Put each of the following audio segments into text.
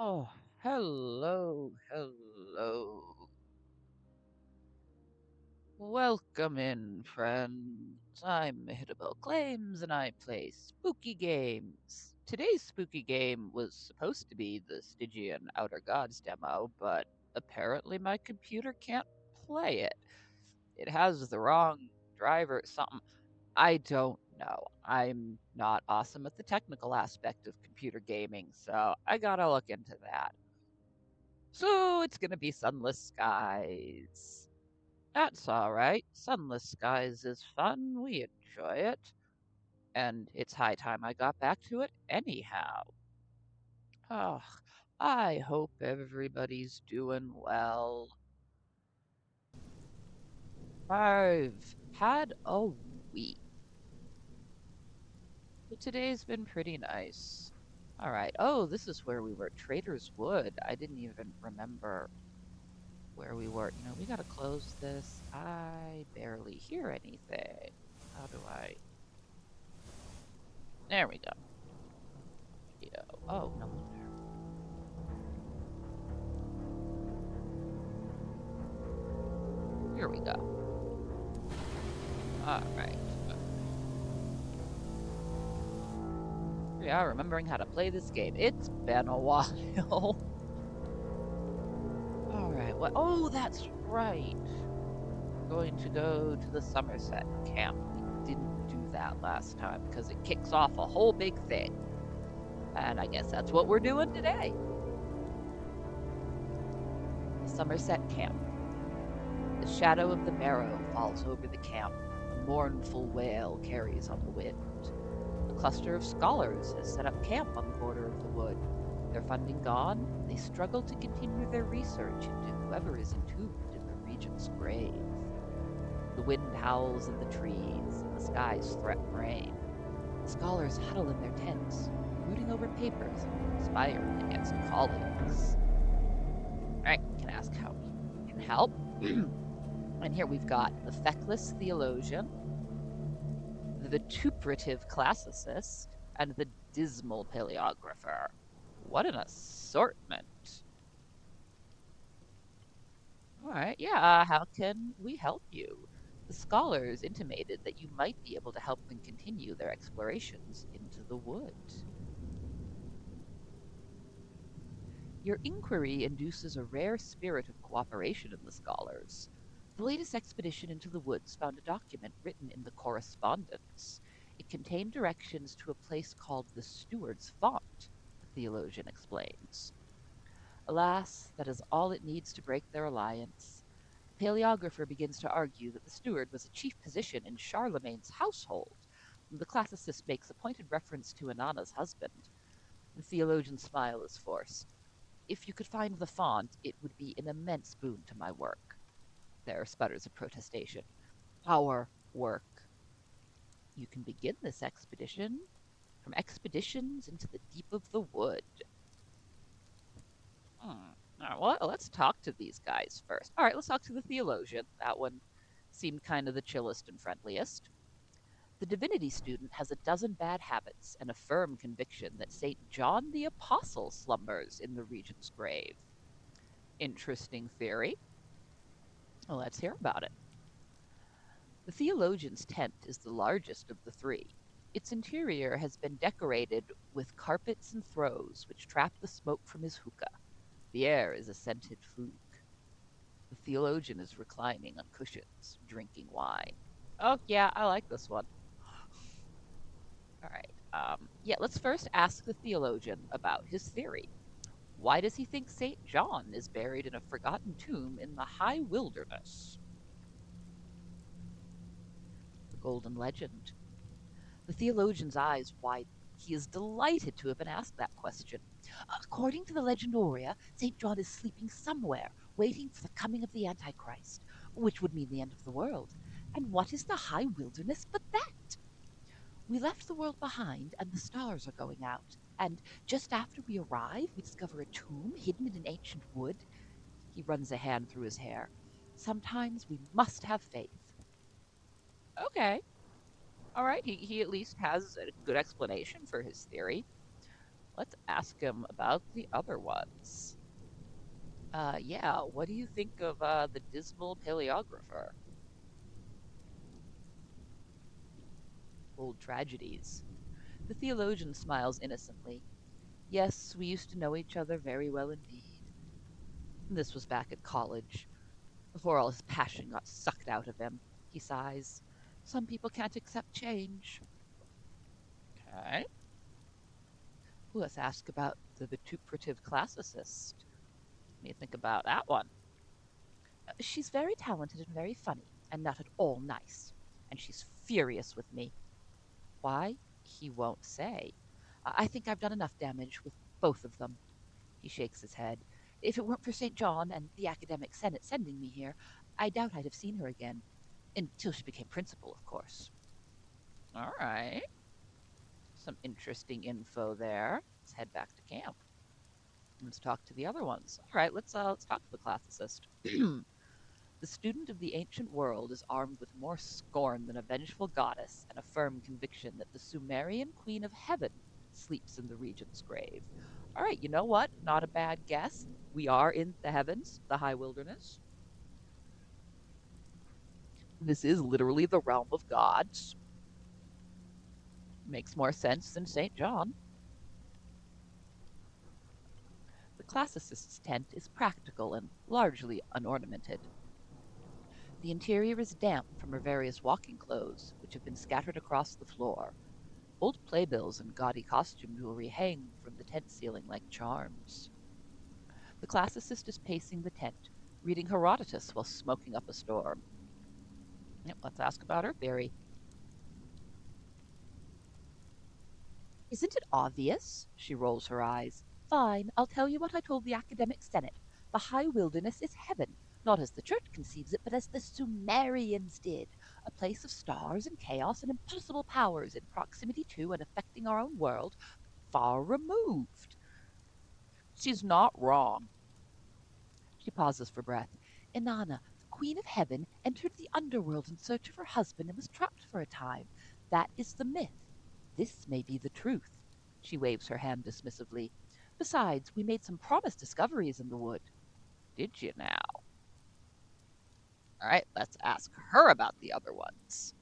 Oh, hello. Welcome in, friends. I'm Hittable Claims and I play spooky games. Today's spooky game was supposed to be the Stygian Outer Gods demo, but apparently my computer can't play it. It has the wrong driver, something. I don't know. I'm not awesome at the technical aspect of computer gaming, so I gotta look into that. So it's gonna be Sunless Skies. That's alright. Sunless Skies is fun. We enjoy it. And it's high time I got back to it anyhow. Oh, I hope everybody's doing well. I've had a week. But today's been pretty nice. Alright. Oh, this is where we were. Trader's Wood. I didn't even remember where we were. We gotta close this. I barely hear anything. How do I? There we go. Oh, no one there. Here we go. Alright. Yeah, remembering how to play this game. It's been a while. Alright, what? Oh, that's right. We're going to go to the Somerset camp. We didn't do that last time because it kicks off a whole big thing. And I guess that's what we're doing today. The Somerset camp. The shadow of the barrow falls over the camp. A mournful wail carries on the wind. A cluster of scholars has set up camp on the border of the wood. Their funding gone, they struggle to continue their research into whoever is entombed in the regent's grave. The wind howls in the trees, and the skies threaten rain. The scholars huddle in their tents, brooding over papers and conspiring against colleagues. Alright, can ask how we can help. And here we've got the feckless theologian, the vituperative classicist, and the dismal paleographer. What an assortment. All right, yeah, how can we help you? The scholars intimated that you might be able to help them continue their explorations into the wood. Your inquiry induces a rare spirit of cooperation in the scholars. The latest expedition into the woods found a document written in the correspondence. It contained directions to a place called the Steward's Font, the theologian explains. Alas, that is all it needs to break their alliance. The paleographer begins to argue that the steward was a chief position in Charlemagne's household, and the classicist makes a pointed reference to Inanna's husband. The theologian's smile is forced. If you could find the font, it would be an immense boon to my work. There sputters a protestation. Our work. You can begin this expedition from expeditions into the deep of the wood. Well, let's talk to these guys first. All right, let's talk to the theologian. That one seemed kind of the chillest and friendliest. The divinity student has a dozen bad habits and a firm conviction that St. John the Apostle slumbers in the regent's grave. Interesting theory. Well, let's hear about it. The theologian's tent is the largest of the three. Its interior has been decorated with carpets and throws which trap the smoke from his hookah. The air is a scented fluke. The theologian is reclining on cushions, drinking wine. Oh, yeah, I like this one. All right. Yeah, let's first ask the theologian about his theory. Why does he think St. John is buried in a forgotten tomb in the high wilderness? The Golden Legend. The theologian's eyes widen. He is delighted to have been asked that question. According to the Legendoria, St. John is sleeping somewhere, waiting for the coming of the Antichrist, which would mean the end of the world. And what is the high wilderness but that? We left the world behind, and the stars are going out. And just after we arrive, we discover a tomb hidden in an ancient wood. He runs a hand through his hair. Sometimes we must have faith. Okay. All right. He at least has a good explanation for his theory. Let's ask him about the other ones. Yeah, what do you think of the dismal paleographer? Old tragedies. The theologian smiles innocently. Yes, we used to know each other very well indeed. This was back at college, before all his passion got sucked out of him. He sighs. Some people can't accept change. Okay. Let's ask about the vituperative classicist. What do you think about that one? She's very talented and very funny, and not at all nice. And she's furious with me. Why? He won't say. I think I've done enough damage with both of them. He shakes his head. If it weren't for St. John and the academic senate sending me here, I doubt I'd have seen her again. Until she became principal, of course. All right. Some interesting info there. Let's head back to camp. Let's talk to the other ones. All right, let's talk to the classicist. The student of the ancient world is armed with more scorn than a vengeful goddess and a firm conviction that the Sumerian queen of heaven sleeps in the regent's grave. All right, you know what? Not a bad guess. We are in the heavens, the high wilderness. This is literally the realm of gods. Makes more sense than St. John. The classicist's tent is practical and largely unornamented. The interior is damp from her various walking clothes, which have been scattered across the floor. Old playbills and gaudy costume jewelry hang from the tent ceiling like charms. The classicist is pacing the tent, reading Herodotus while smoking up a storm. Yep, let's ask about her theory. Isn't it obvious? She rolls her eyes. Fine, I'll tell you what I told the academic senate. The high wilderness is heaven, not as the church conceives it, but as the Sumerians did. A place of stars and chaos and impossible powers in proximity to and affecting our own world, far removed. She's not wrong. She pauses for breath. Inanna, the queen of heaven, entered the underworld in search of her husband and was trapped for a time. That is the myth. This may be the truth. She waves her hand dismissively. Besides, we made some promised discoveries in the wood. Did you now? All right, let's ask her about the other ones.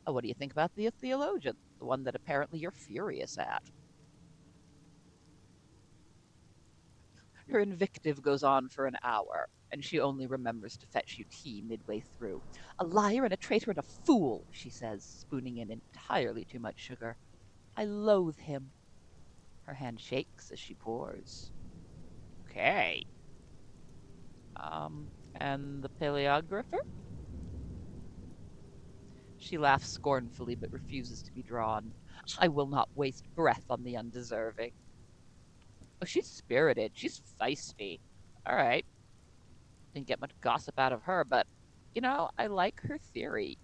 What do you think about the theologian, the one that apparently you're furious at? Her invective goes on for an hour, and she only remembers to fetch you tea midway through. A liar and a traitor and a fool, she says, spooning in entirely too much sugar. I loathe him. Her hand shakes as she pours. Okay. And the paleographer? She laughs scornfully but refuses to be drawn. I will not waste breath on the undeserving. Oh, she's spirited. She's feisty. All right. Didn't get much gossip out of her, but, I like her theory.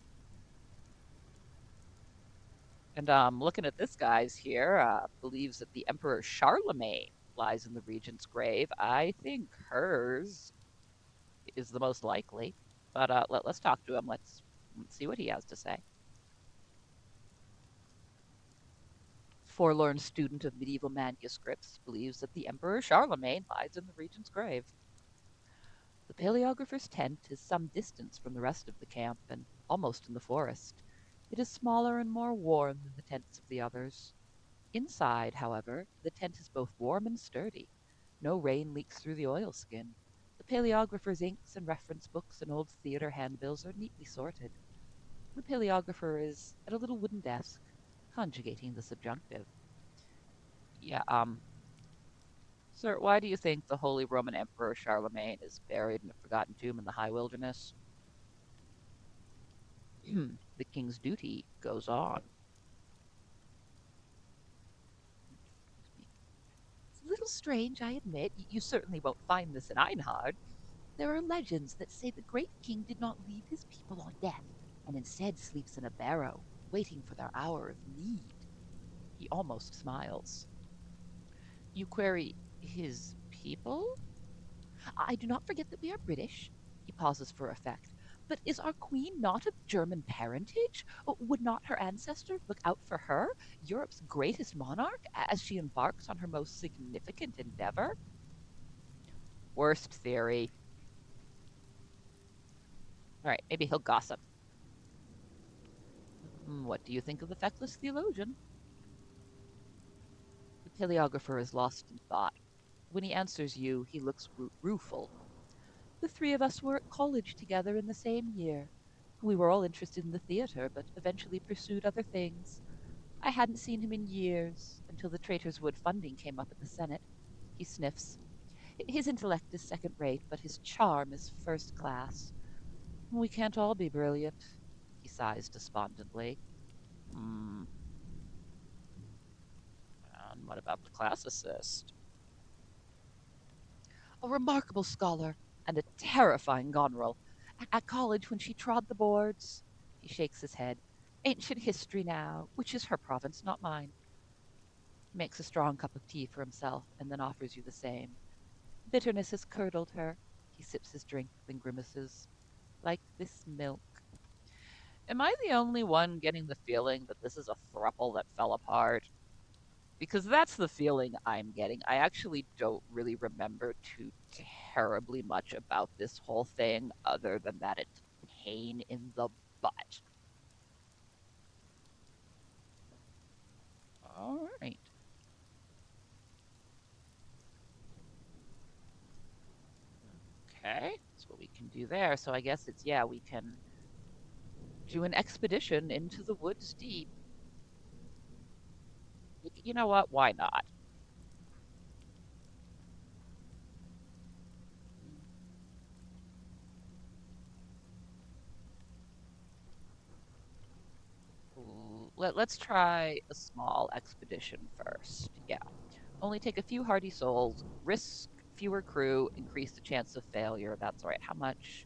And looking at this guy's here, believes that the Emperor Charlemagne lies in the regent's grave. I think hers is the most likely. But let's talk to him. Let's see what he has to say. Forlorn student of medieval manuscripts believes that the Emperor Charlemagne lies in the regent's grave. The paleographer's tent is some distance from the rest of the camp and almost in the forest. It is smaller and more warm than the tents of the others. Inside, however, the tent is both warm and sturdy. No rain leaks through the oilskin. The paleographer's inks and reference books and old theater handbills are neatly sorted. The paleographer is at a little wooden desk, conjugating the subjunctive. Yeah, sir, why do you think the Holy Roman Emperor Charlemagne is buried in a forgotten tomb in the high wilderness? The king's duty goes on. It's a little strange, I admit. You certainly won't find this in Einhard. There are legends that say the great king did not leave his people on death, and instead sleeps in a barrow, waiting for their hour of need. He almost smiles. You query his people? I do not forget that we are British. He pauses for effect. But is our queen not of German parentage? Would not her ancestors look out for her, Europe's greatest monarch, as she embarks on her most significant endeavor? Worst theory. All right, maybe he'll gossip. What do you think of the feckless theologian? The paleographer is lost in thought. When he answers you, he looks rueful. The three of us were at college together in the same year. We were all interested in the theater, but eventually pursued other things. I hadn't seen him in years, until the Traitors' Wood funding came up at the Senate. He sniffs. His intellect is second rate, but his charm is first class. We can't all be brilliant, he sighs despondently. Hmm. And what about the classicist? A remarkable scholar and a terrifying Goneril. At college, when she trod the boards, he shakes his head. Ancient history now, which is her province, not mine. He makes a strong cup of tea for himself and then offers you the same. Bitterness has curdled her. He sips his drink, then grimaces. Like this milk. Am I the only one getting the feeling that this is a throuple that fell apart? Because that's the feeling I'm getting. I actually don't really remember too terribly much about this whole thing, other than that it's a pain in the butt. All right. Okay, that's what we can do there. So I guess it's, yeah, we can do an expedition into the woods deep. You know what? Why not? Let's try a small expedition first. Yeah. Only take a few hardy souls, risk fewer crew, increase the chance of failure. That's right. How much?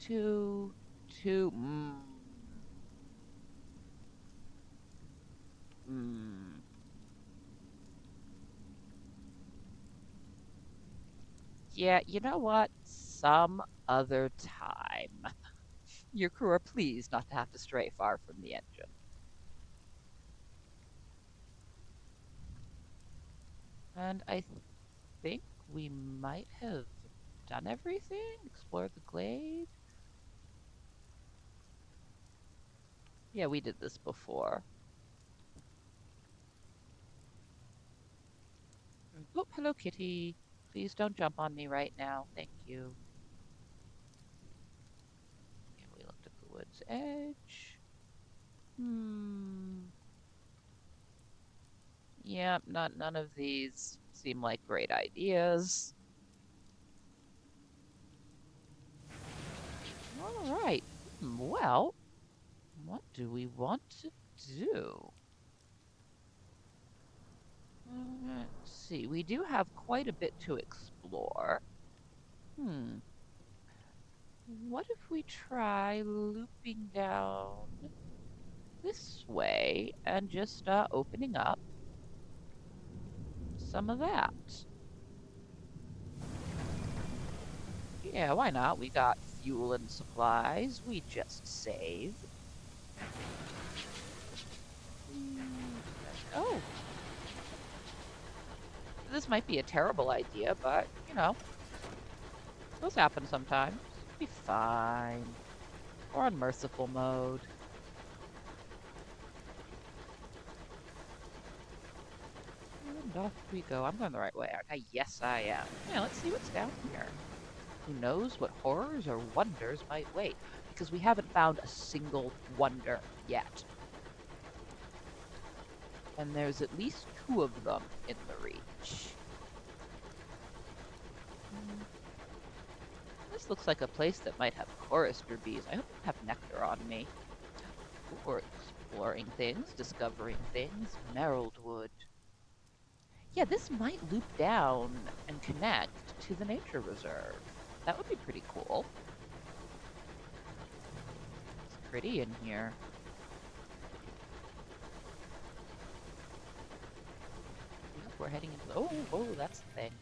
Two, two. Mm. Yeah, you know what? Some other time. Your crew are pleased not to have to stray far from the engine. And I think we might have done everything, explored the glade. Yeah, we did this before. Oh, hello, kitty. Please don't jump on me right now. Thank you. Okay, we looked at the wood's edge. Hmm. Yep, none of these seem like great ideas. All right. Well, what do we want to do? Let's see. We do have quite a bit to explore. Hmm. What if we try looping down this way and just opening up some of that? Yeah, why not? We got fuel and supplies. We just saved. Oh, this might be a terrible idea, but, those happen sometimes. Be fine. Or on merciful mode. And off we go. I'm going the right way, aren't I? Yes, I am. Yeah, let's see what's down here. Who knows what horrors or wonders might wait, because we haven't found a single wonder yet. And there's at least two of them in the reach. This looks like a place that might have chorister bees. I hope I have nectar on me. We're exploring things, discovering things. Meraldwood. Yeah, this might loop down and connect to the nature reserve. That would be pretty cool. It's pretty in here. Yep, we're heading into the... Oh, that's the thing.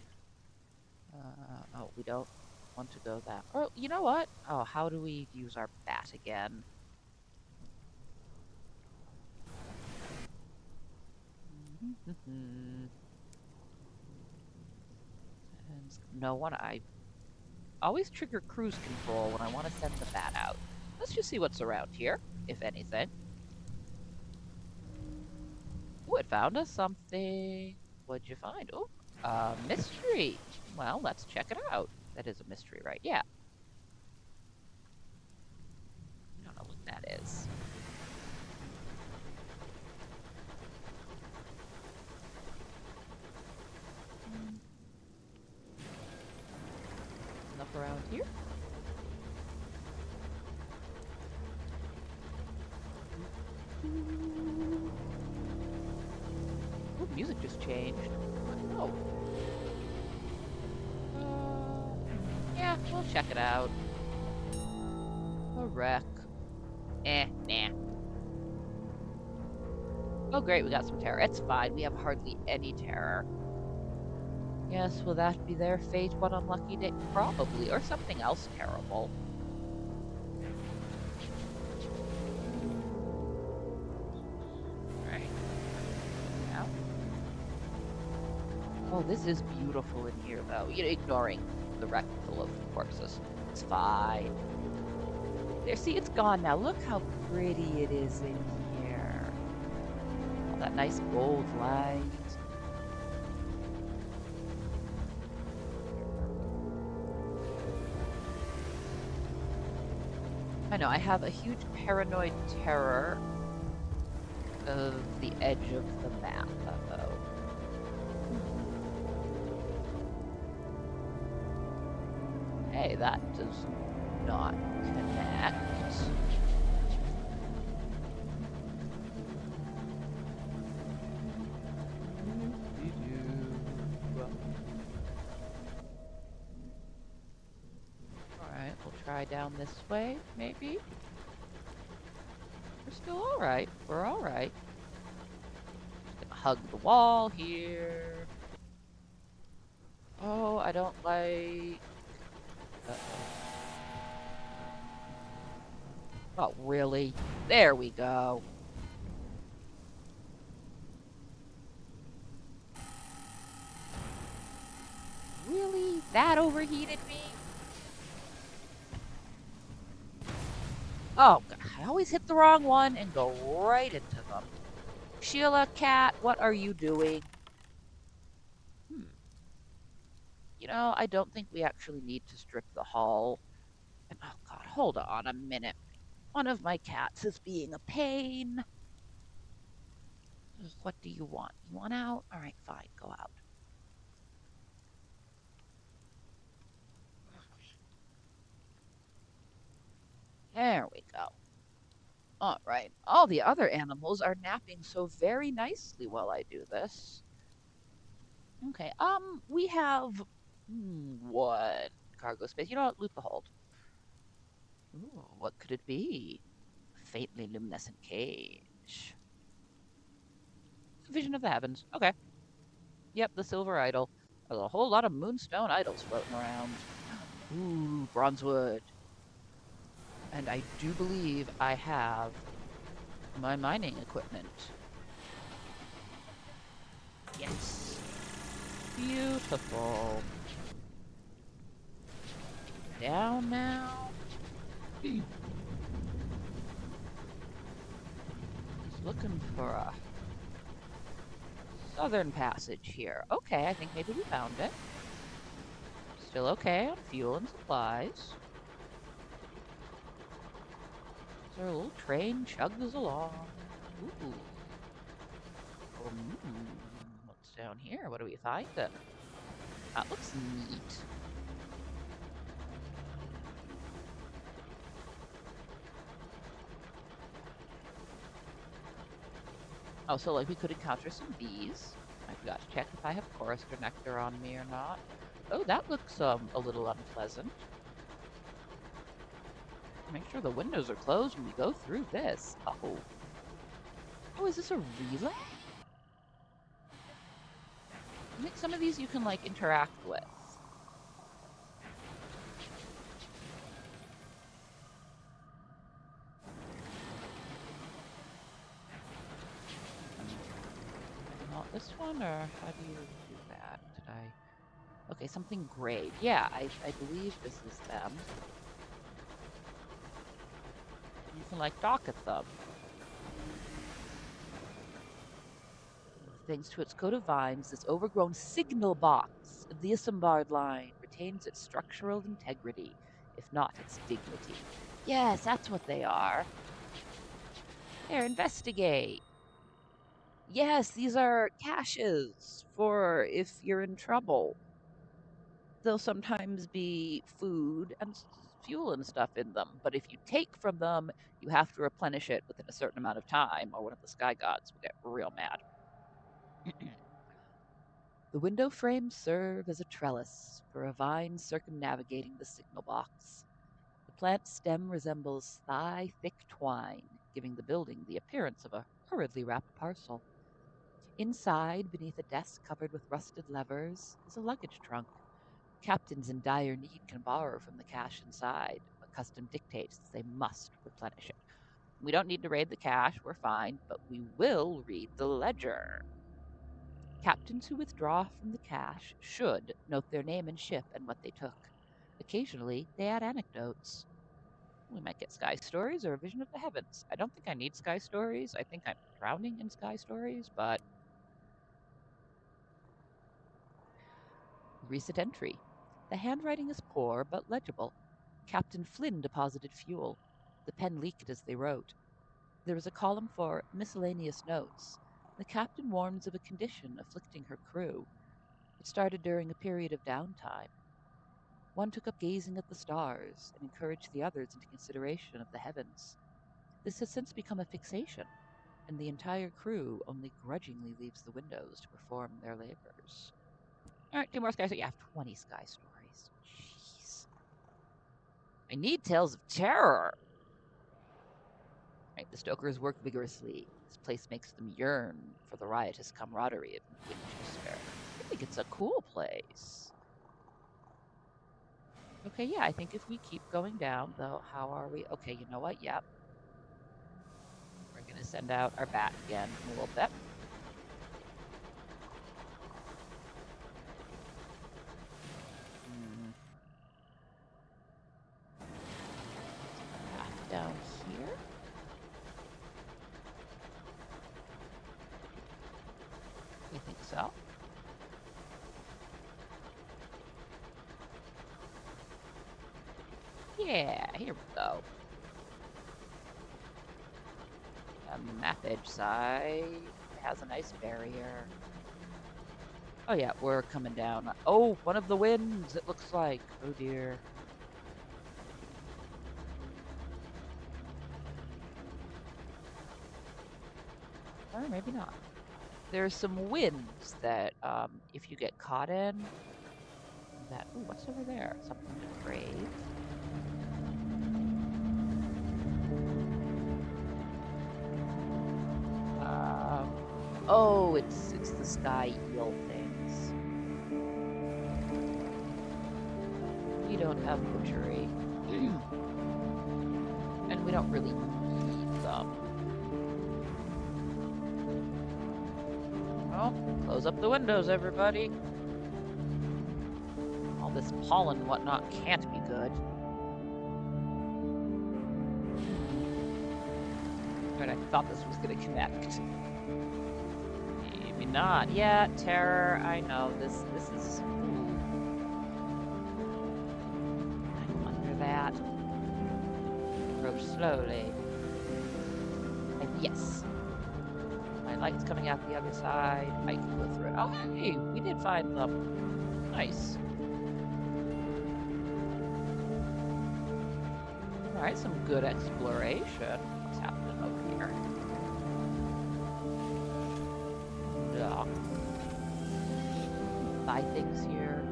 Oh, we don't want to go that. Oh, you know what? Oh, how do we use our bat again? And no one. I always trigger cruise control when I want to send the bat out. Let's just see what's around here, if anything. Oh, it found us something. What'd you find? Oh, a mystery. Well, let's check it out. That is a mystery, right? Yeah. I don't know what that is. Enough around here. Oh, music just changed. Oh. Yeah, we'll check it out. A wreck. Nah. Oh, great, we got some terror. It's fine. We have hardly any terror. Yes, will that be their fate one unlucky day? Probably, or something else terrible. Right. Yeah. Oh, this is beautiful in here, though. You know, ignoring the wreck full of corpses. It's fine. There, see, it's gone now. Look how pretty it is in here. All that nice gold light. I know, I have a huge paranoid terror of the edge of the map. Uh-oh. Hey, that does not connect. Alright, we'll try down this way, maybe? We're still alright. We're alright. Just gonna hug the wall here. Oh, I don't like... Uh-oh. Oh, really? There we go. Really? That overheated me? Oh, God, I always hit the wrong one and go right into them. Sheila, cat, what are you doing? You know, I don't think we actually need to strip the hull. And, oh, God, hold on a minute. One of my cats is being a pain. What do you want? You want out? All right, fine, go out. There we go. All right. All the other animals are napping so very nicely while I do this. Okay. We have one cargo space. You know what? Loot the hold. Ooh, what could it be? Faintly luminescent cage. Vision of the heavens. Okay. Yep, the silver idol. There's a whole lot of moonstone idols floating around. Ooh, bronzewood. And I do believe I have my mining equipment. Yes. Beautiful. Down now. Just looking for a southern passage here. Okay, I think maybe we found it. Still okay on fuel and supplies. So our little train chugs along. Ooh. What's down here? What do we find? That looks neat. Oh, so like we could encounter some bees. I forgot to check if I have chorister nectar on me or not. Oh, that looks a little unpleasant. Make sure the windows are closed when we go through this. Oh. Oh, is this a relay? I think some of these you can like interact with. this one, or how do you do that? Did I? Okay, something grade. Yeah, I believe this is them. You can like dock at them. Thanks to its coat of vines, this overgrown signal box of the Isambard line retains its structural integrity, if not its dignity. Yes, that's what they are. There, investigate. Yes, these are caches for if you're in trouble. There'll sometimes be food and fuel and stuff in them, but if you take from them, you have to replenish it within a certain amount of time, or one of the sky gods will get real mad. The window frames serve as a trellis for a vine circumnavigating the signal box. The plant's stem resembles thigh-thick twine, giving the building the appearance of a hurriedly wrapped parcel. Inside, beneath a desk covered with rusted levers, is a luggage trunk. Captains in dire need can borrow from the cache inside, but custom dictates that they must replenish it. We don't need to raid the cache, we're fine, but we will read the ledger. Captains who withdraw from the cache should note their name and ship and what they took. Occasionally, they add anecdotes. We might get sky stories or a vision of the heavens. I don't think I need sky stories. I think I'm drowning in sky stories, but... Recent entry. The handwriting is poor, but legible. Captain Flynn deposited fuel. The pen leaked as they wrote. There was a column for miscellaneous notes. The captain warns of a condition afflicting her crew. It started during a period of downtime. One took up gazing at the stars and encouraged the others into consideration of the heavens. This has since become a fixation, and the entire crew only grudgingly leaves the windows to perform their labors. All right, 2 more sky stories. Yeah, I have 20 sky stories. Jeez. I need tales of terror. Right, the Stokers work vigorously. This place makes them yearn for the riotous camaraderie of Winchester. I think it's a cool place. Okay, yeah, I think if we keep going down, though, how are we? Okay, you know what? Yep. We're going to send out our bat again in a little bit. Back down here. I think so. Yeah, here we go. The map edge side has a nice barrier. Oh yeah, we're coming down. Oh, one of the winds, it looks like. Oh dear. Or maybe not. There's some winds that, if you get caught in, that... Ooh, what's over there? Something to trade. Oh, it's the sky eel things. We don't have butchery. And we don't really need them. Well, close up the windows, everybody. All this pollen and whatnot can't be good. But I thought this was going to connect. Maybe not. Yeah, terror. I know. This is... Ooh. I'm under that. Approach slowly. Yes. My light's coming out the other side. I can go through it. Oh, hey! We did find them. Nice. Alright, some good exploration. What's happening over here? Yeah. Buy things here.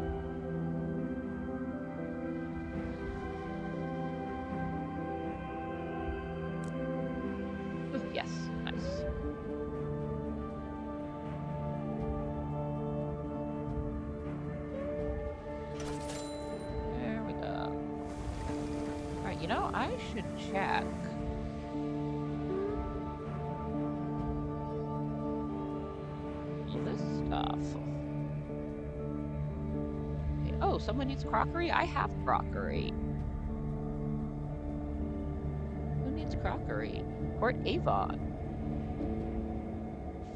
Ooh, yes, nice. There we go. Alright, you know, I should check. Well, this stuff. Okay. Oh, someone needs crockery? I have crockery. Who needs crockery? Port Avon.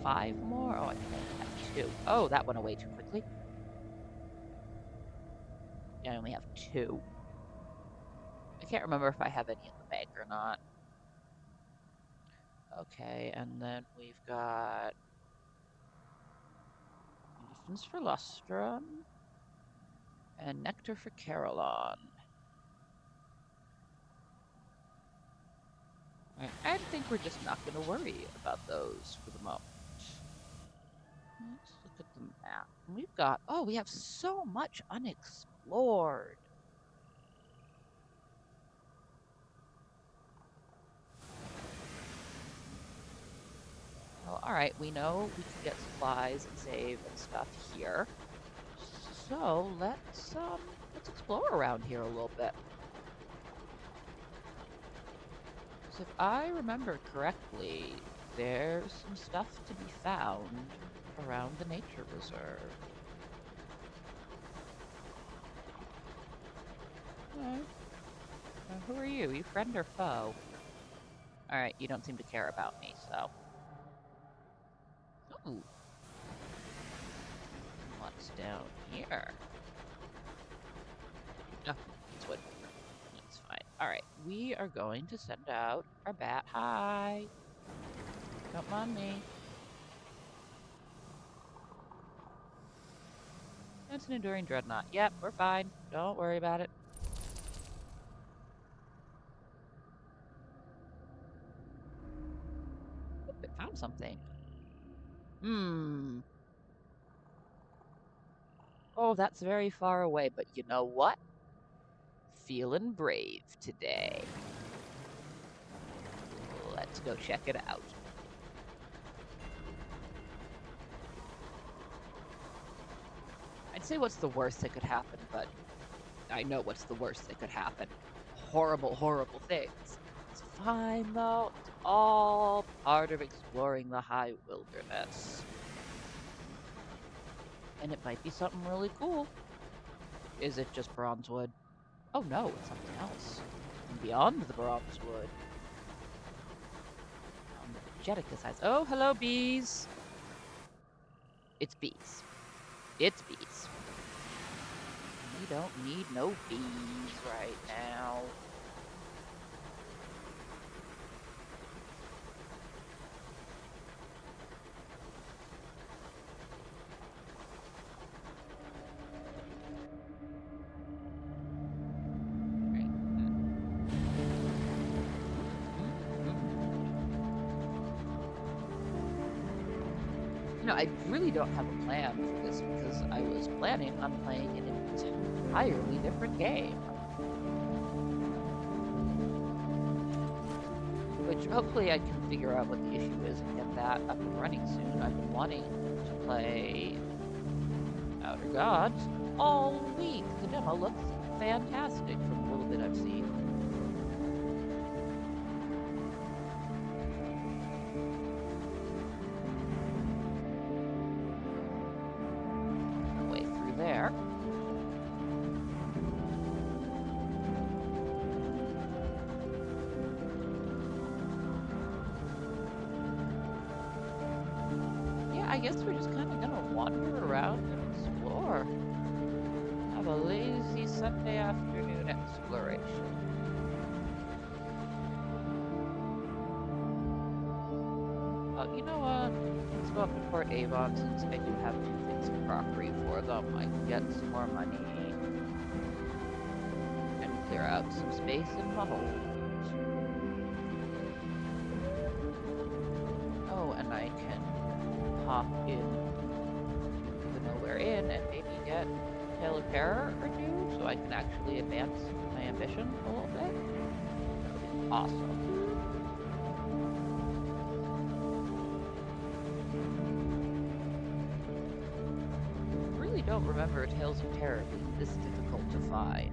5 more? Oh, I think I only have 2. Oh, that went away too quickly. Yeah, I only have 2. I can't remember if I have any in the bank or not. Okay, and then we've got munitions for Lustrum and nectar for Carolon. I think we're just not going to worry about those for the moment. Let's look at the map. We've got, oh, we have so much unexplored. Well, all right, we know we can get supplies and save and stuff here. So let's explore around here a little bit. So if I remember correctly, there's some stuff to be found around the nature reserve. Who are you? You friend or foe? Alright, you don't seem to care about me, so. Ooh. What's down here? Oh, it's wood. That's fine. Alright, we are going to send out our bat. Hi! Don't mind me. That's an enduring dreadnought. Yep, we're fine. Don't worry about it. Oop, it found something. Oh, that's very far away, but you know what? Feeling brave today. Let's go check it out. I'd say what's the worst that could happen, but I know what's the worst that could happen. Horrible, horrible things. It's fine, though. It's all part of exploring the high wilderness. And it might be something really cool. Is it just bronzewood? Oh no, it's something else. And beyond the bronzewood. On the Jetica size. Oh, hello, bees. It's bees. It's bees. We don't need no bees right now. You know, I really don't have a plan for this because I was planning on playing an entirely different game. Which hopefully I can figure out what the issue is and get that up and running soon. I've been wanting to play Outer Gods all week. The demo looks fantastic from the little bit I've seen. Way through there. I guess we're just kind of gonna wander around and explore. Have a lazy Sunday afternoon exploration. You know what? Let's go up to Port Avon since I do have 2 things of crockery for them. I can get some more money and clear out some space in my hold. Oh, and I can hop in the Nowhere Inn and maybe get Tale of Terror or 2 so I can actually advance my ambition a little bit. That would be awesome. I really don't remember Tales of Terror being this difficult to find.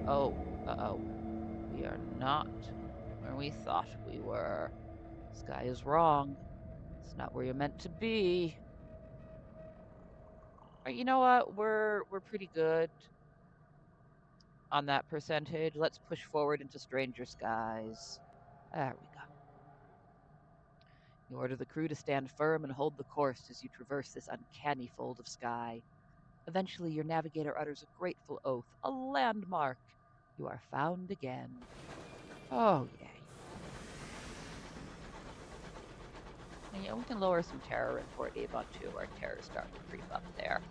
Oh, uh-oh. We are not where we thought we were. Sky is wrong. It's not where you're meant to be. You know what? We're pretty good on that percentage. Let's push forward into stranger skies. There we go. You order the crew to stand firm and hold the course as you traverse this uncanny fold of sky. Eventually, your navigator utters a grateful oath, a landmark. You are found again. Oh, yay. And, we can lower some terror in Port Avon, too. Our terror's starting to creep up there.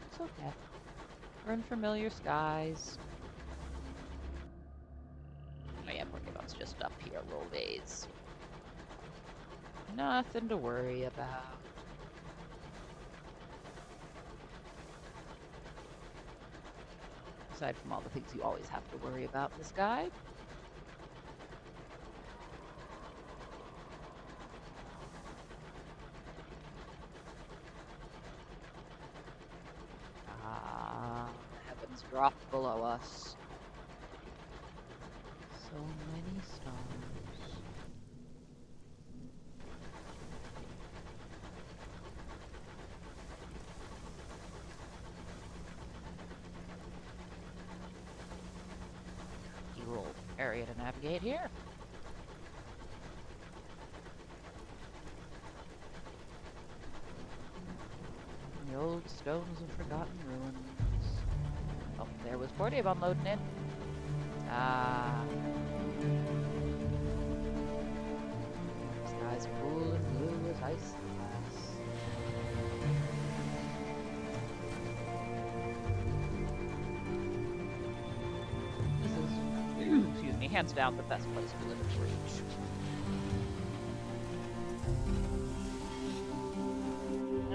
It's okay. We're in familiar skies. Oh yeah, Port Avon's just up here a little ways. Nothing to worry about. Aside from all the things you always have to worry about in the sky. Heavens drop below us. So many stars. Tricky little area to navigate here. The old stones of forgotten ruins. Oh, there was Port Avon loading in. Sky's cool and blue as ice and glass. This is, excuse me, hands down the best place to live and reach.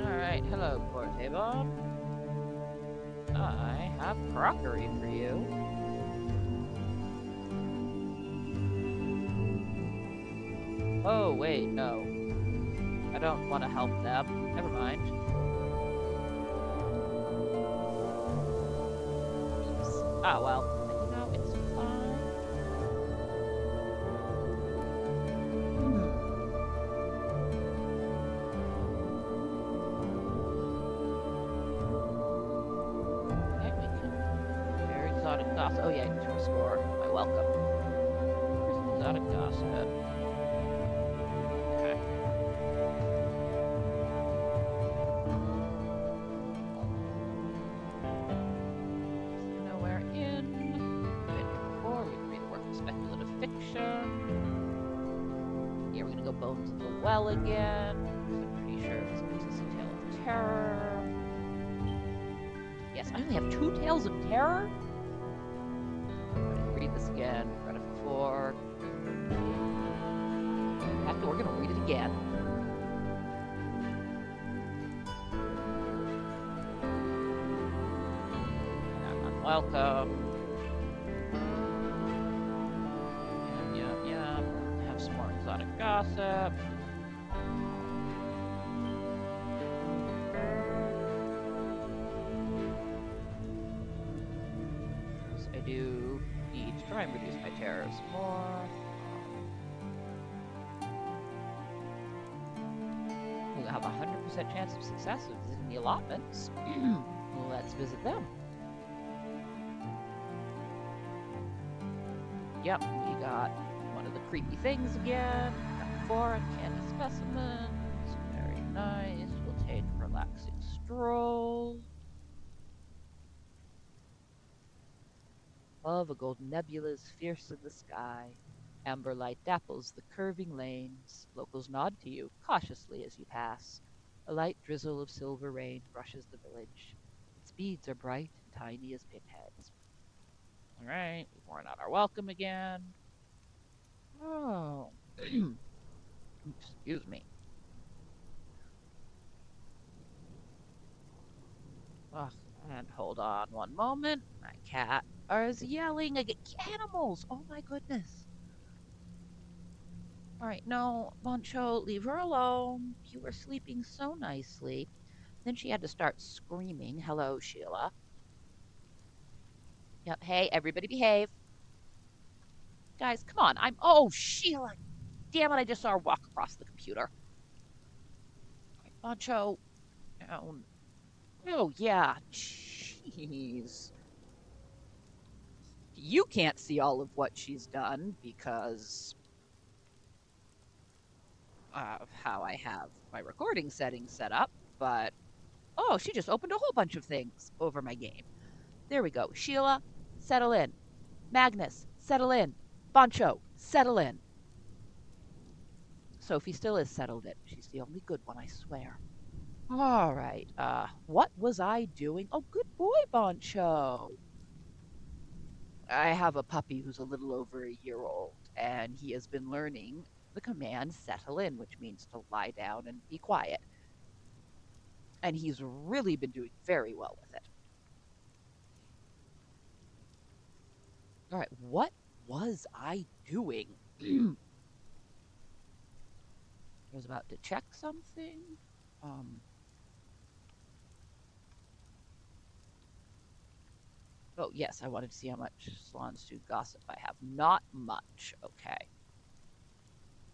Alright, hello, Port Avon. I have crockery for you. Oh, wait, no. I don't want to help them. Never mind. Oops. Ah, well. No, it's fine. Okay, we can... Very exotic gossip. Oh, yeah, to restore my welcome. Here's exotic gossip. Bones of the Well again. I'm pretty sure this is a tale of terror. Yes, I only have 2 tales of terror? Read this again. Read it before. After we're gonna read it again. I'm unwelcome. Some more exotic gossip. So I do need to try and reduce my terror some more. We'll have a 100% chance of success of visiting the allotments. Let's visit them. Yep, we got one of the creepy things again. Got 4 uncanny specimens. Very nice. We'll take a relaxing stroll. Above, a golden nebula is fierce in the sky. Amber light dapples the curving lanes. Locals nod to you cautiously as you pass. A light drizzle of silver rain brushes the village. Its beads are bright and tiny as pinheads. All right, we've worn out our welcome again. Oh, excuse me. Ugh, and hold on one moment. My cat is yelling again. Animals! Oh my goodness. All right, no, Boncho, leave her alone. You were sleeping so nicely. Then she had to start screaming. Hello, Sheila. Yep. Hey, everybody behave. Guys, come on. Oh, Sheila. Damn it, I just saw her walk across the computer. Bancho. Oh, oh, yeah. Jeez. You can't see all of what she's done because of how I have my recording settings set up, but oh, she just opened a whole bunch of things over my game. There we go. Sheila, settle in. Magnus, settle in. Bancho, settle in. Sophie still is settled in. She's the only good one, I swear. All right. What was I doing? Oh, good boy, Bancho. I have a puppy who's a little over a year old, and he has been learning the command settle in, which means to lie down and be quiet. And he's really been doing very well with it. All right, what was I doing? I was about to check something. Um, oh, yes, I wanted to see how much Salon Stew gossip I have. Not much. Okay.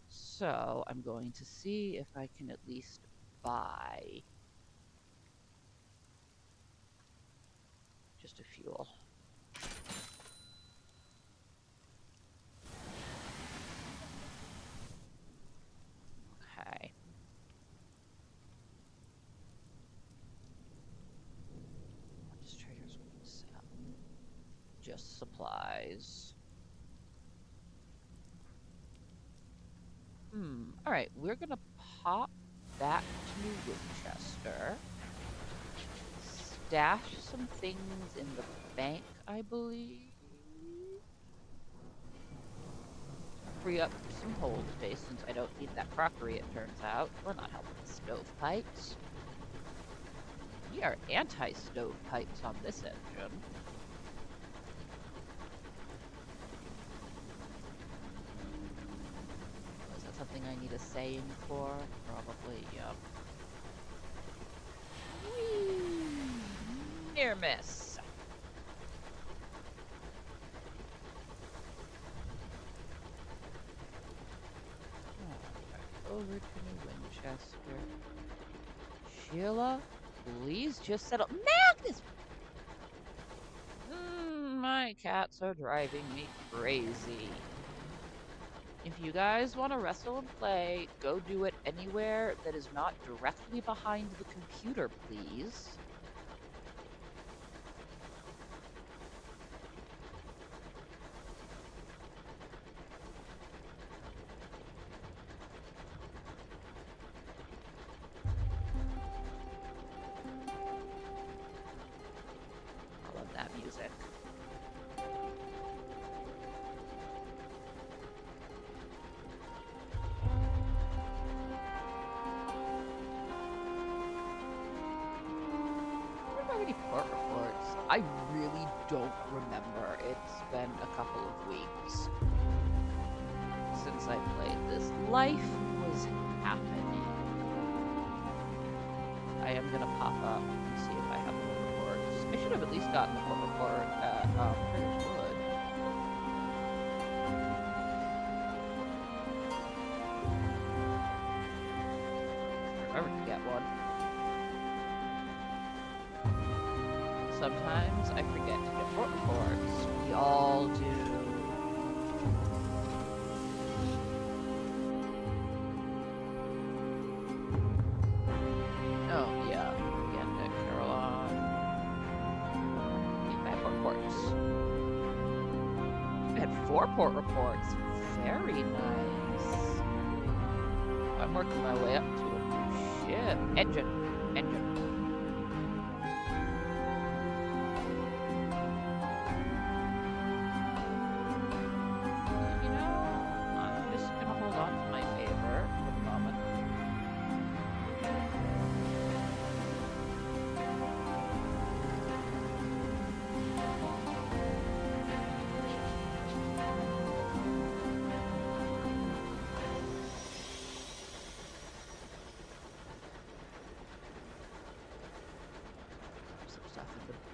So I'm going to see if I can at least buy just a fuel. Okay. What does Trader's Wheat sell? Just supplies. All right, we're gonna pop back to Winchester. Stash some things in the bank, I believe. Free up some hold space since I don't need that crockery, it turns out. We're not helping with stovepipes. We are anti-stovepipes on this engine. Is that something I need a saying for? Probably, yep. Whee! Near miss. Over to New Winchester. Sheila, please just settle. Magnus! My cats are driving me crazy. If you guys want to wrestle and play, go do it anywhere that is not directly behind the computer, please. I love that music. Any port reports? I really don't remember. It's been a couple of weeks since I played this. Life was happening. I am gonna pop up and see if I have port reports. I should have at least gotten the port report at Trader's Wood. I remember to get one. Sometimes I forget to get port reports. We all do. Oh, yeah. Again, Nick Caroline. Need my port reports. I had 4 port reports. Very nice. I'm working my way up to a new ship. Engine.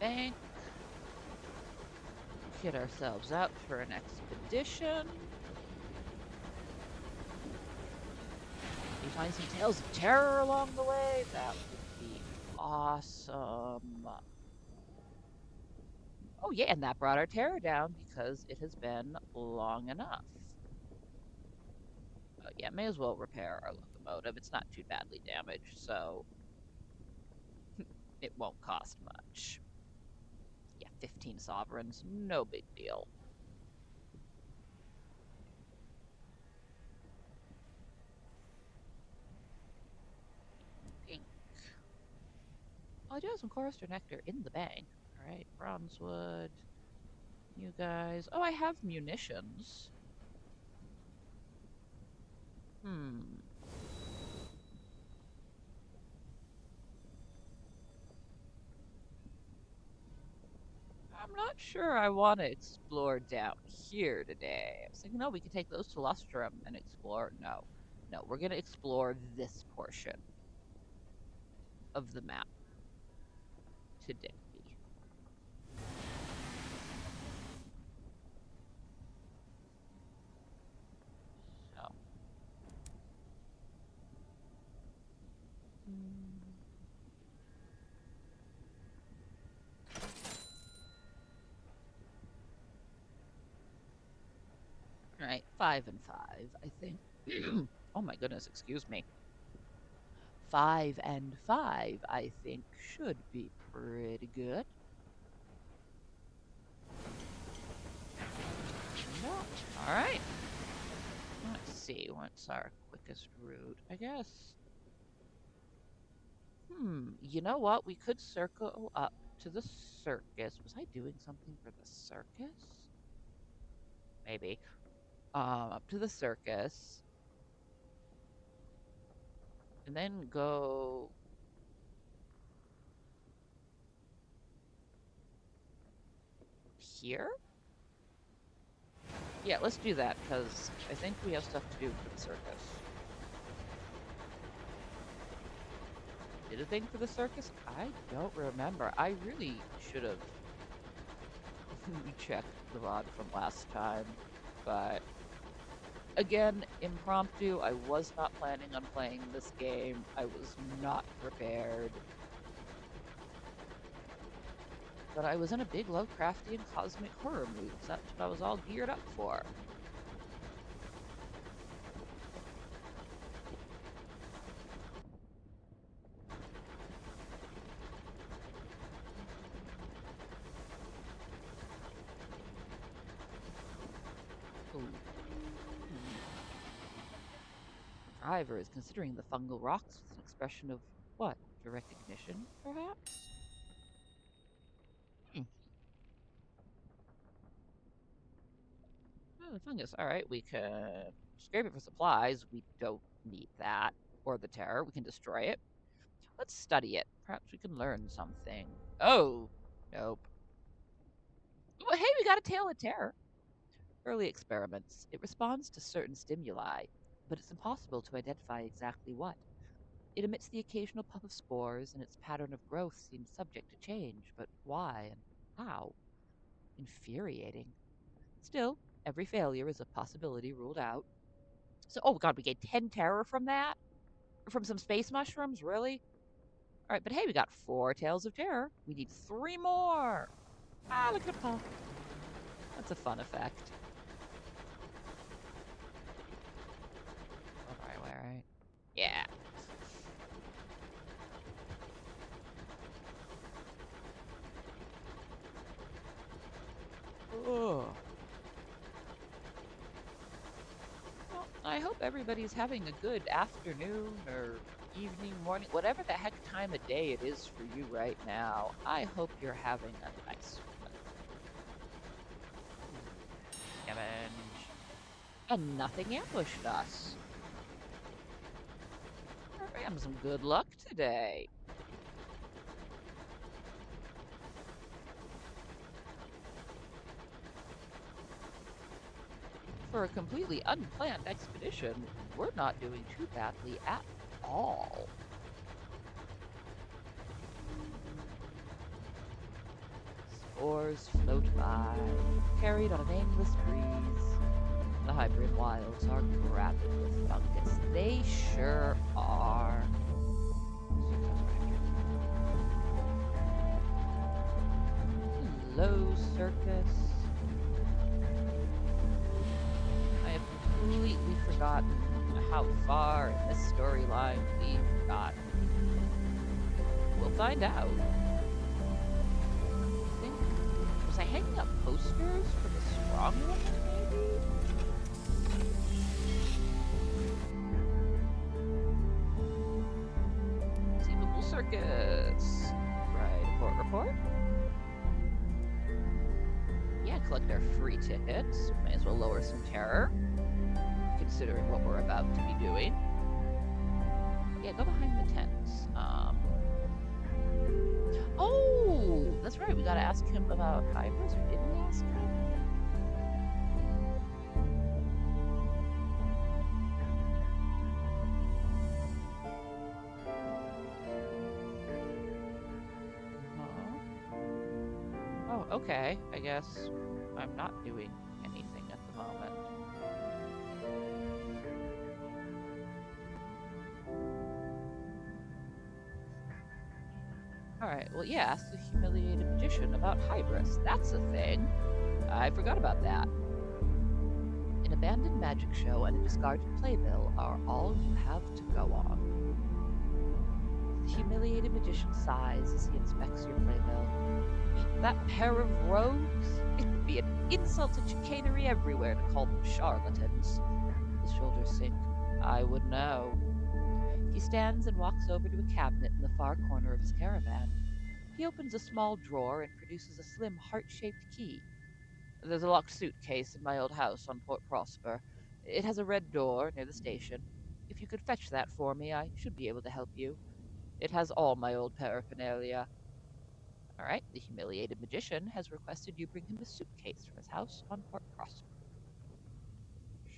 Bank. Get ourselves out for an expedition. We find some tales of terror along the way. That would be awesome. Oh yeah, and that brought our terror down because it has been long enough. Oh yeah, may as well repair our locomotive. It's not too badly damaged, so it won't cost much. Yeah, 15 sovereigns, no big deal. Pink. Oh, I do have some chorister nectar in the bank. All right, bronzewood. You guys. Oh, I have munitions. Hmm. I'm not sure I want to explore down here today. I was thinking, no, we could take those to Lustrum and explore. No, no, we're going to explore this portion of the map today. So, all right, 5 and 5, I think. Oh my goodness, excuse me. 5 and 5, I think, should be pretty good. No. All right. Let's see. What's our quickest route? I guess. You know what? We could circle up to the circus. Was I doing something for the circus? Maybe. Up to the circus. And then go here? Yeah, let's do that, because I think we have stuff to do for the circus. Did a thing for the circus? I don't remember. I really should have checked the VOD from last time, but again, impromptu. I was not planning on playing this game. I was not prepared. But I was in a big Lovecraftian cosmic horror mood. So that's what I was all geared up for. Ooh. Driver is considering the fungal rocks with an expression of what? Direct ignition, perhaps? Oh, the fungus. All right, we can scrape it for supplies. We don't need that. Or the terror. We can destroy it. Let's study it. Perhaps we can learn something. Oh, nope. Well, hey, we got a tail of terror. Early experiments. It responds to certain stimuli, but it's impossible to identify exactly what. It emits the occasional puff of spores, and its pattern of growth seems subject to change, but why and how? Infuriating. Still, every failure is a possibility ruled out. So, oh god, we get 10 terror from that? From some space mushrooms? Really? All right, but hey, we got 4 tails of terror. We need 3 more. Ah, look at it pop. That's a fun effect. All right, all right. Yeah. Oh. Well, I hope everybody's having a good afternoon or evening, morning, whatever the heck time of day it is for you right now. I hope you're having a nice one. Scavenge. And nothing ambushed us. We're having some good luck today. For a completely unplanned expedition, we're not doing too badly at all. oars float by, carried on an aimless breeze. The hybrid wilds are gravid with fungus. They sure are. Hello, circus. I have completely forgotten how far in this storyline we've gotten. We'll find out. I think, was I hanging up posters for the strong woman, maybe? Conceivable circus. Right, report. Yeah, collect our free tickets. May as well lower some terror, considering what we're about to be doing. Yeah, go behind the tents. Oh, that's right. We gotta ask him about Hybris, or did we ask him? Oh, okay. I guess I'm not doing anything at the moment. Alright, well, yeah, ask the humiliated magician about Hybris. That's a thing. I forgot about that. An abandoned magic show and a discarded playbill are all you have to go on. The humiliated magician sighs as he inspects your playbill. That pair of rogues? It would be an insult to chicanery everywhere to call them charlatans. His shoulders sink. I would know. He stands and walks over to a cabinet in the far corner of his caravan. He opens a small drawer and produces a slim, heart-shaped key. There's a locked suitcase in my old house on Port Prosper. It has a red door near the station. If you could fetch that for me, I should be able to help you. It has all my old paraphernalia. All right, the humiliated magician has requested you bring him a suitcase from his house on Port Prosper.